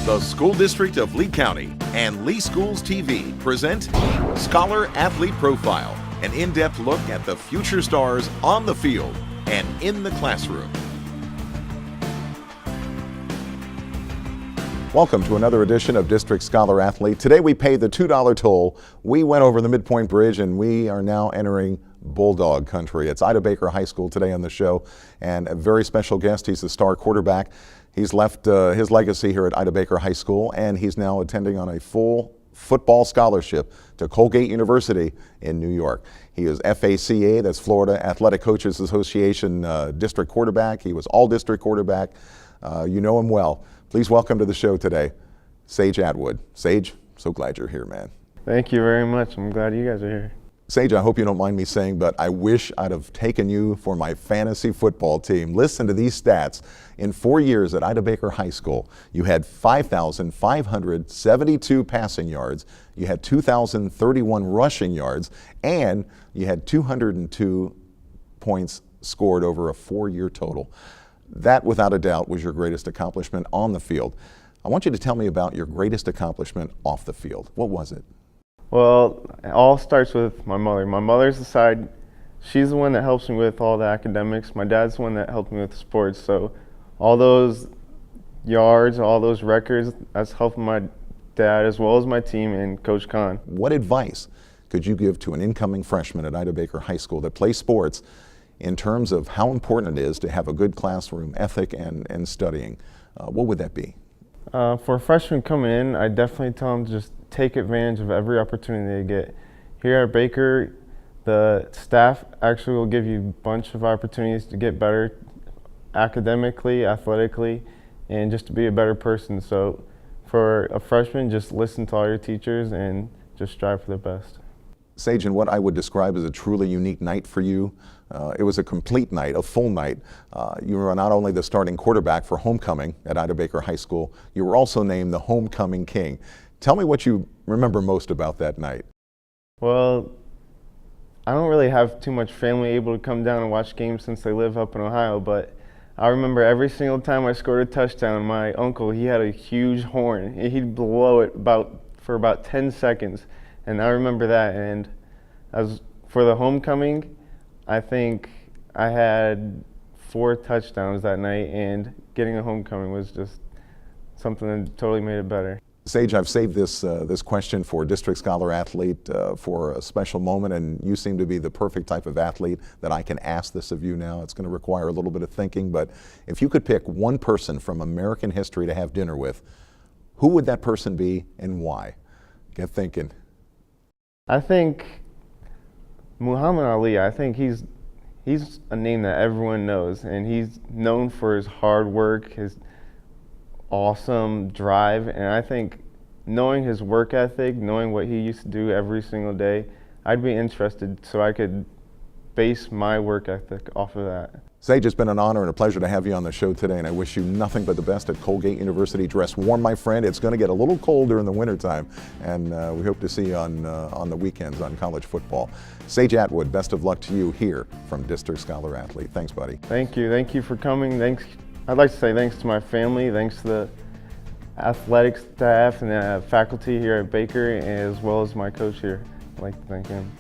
The School District of Lee County and Lee Schools TV present Scholar Athlete Profile, an in-depth look at the future stars on the field and in the classroom. Welcome to another edition of District Scholar Athlete. Today we paid the $2 toll. We went over the Midpoint Bridge and we are now entering Bulldog country. It's Ida Baker High School today on the show, and a very special guest. He's the star quarterback. He's left his legacy here at Ida Baker High School, and he's now attending on a full football scholarship to Colgate University in New York. He is FACA, that's Florida Athletic Coaches Association district quarterback. He was all-district quarterback. You know him well. Please welcome to the show today, Sage Atwood. Sage, so glad you're here, man. Thank you very much. I'm glad you guys are here. Sage, I hope you don't mind me saying, but I wish I'd have taken you for my fantasy football team. Listen to these stats. In 4 years at Ida Baker High School, you had 5,572 passing yards, you had 2,031 rushing yards, and you had 202 points scored over a 4-year total. That, without a doubt, was your greatest accomplishment on the field. I want you to tell me about your greatest accomplishment off the field. What was it? Well, it all starts with my mother. My mother's the side, she's the one that helps me with all the academics. My dad's the one that helped me with the sports. So all those yards, all those records, that's helping my dad as well as my team and Coach Kahn. What advice could you give to an incoming freshman at Ida Baker High School that plays sports in terms of how important it is to have a good classroom ethic and studying? What would that be? For a freshman coming in, I definitely tell them to just take advantage of every opportunity they get. Here at Baker, the staff actually will give you a bunch of opportunities to get better academically, athletically, and just to be a better person. So for a freshman, just listen to all your teachers and just strive for the best. Sage, in what I would describe as a truly unique night for you, it was a complete night, a full night. You were not only the starting quarterback for homecoming at Ida Baker High School, you were also named the homecoming king. Tell me what you remember most about that night. Well, I don't really have too much family able to come down and watch games since they live up in Ohio, but I remember every single time I scored a touchdown, my uncle, he had a huge horn. He'd blow it for about 10 seconds, and I remember that. And as for the homecoming, I think I had 4 touchdowns that night, and getting a homecoming was just something that totally made it better. Sage, I've saved this question for District Scholar Athlete for a special moment, and you seem to be the perfect type of athlete that I can ask this of you now. It's going to require a little bit of thinking, but if you could pick one person from American history to have dinner with, who would that person be and why? Get thinking. I think Muhammad Ali. I think he's a name that everyone knows, and he's known for his hard work, his awesome drive, and I think knowing his work ethic, knowing what he used to do every single day, I'd be interested so I could base my work ethic off of that. Sage, it's been an honor and a pleasure to have you on the show today, and I wish you nothing but the best at Colgate University. Dress warm, my friend. It's going to get a little colder in the wintertime, and we hope to see you on the weekends on college football. Sage Atwood, best of luck to you here from District Scholar Athlete. Thanks, buddy. Thank you. Thank you for coming. Thanks. I'd like to say thanks to my family, thanks to the athletic staff and the faculty here at Baker, as well as my coach here. I'd like to thank him.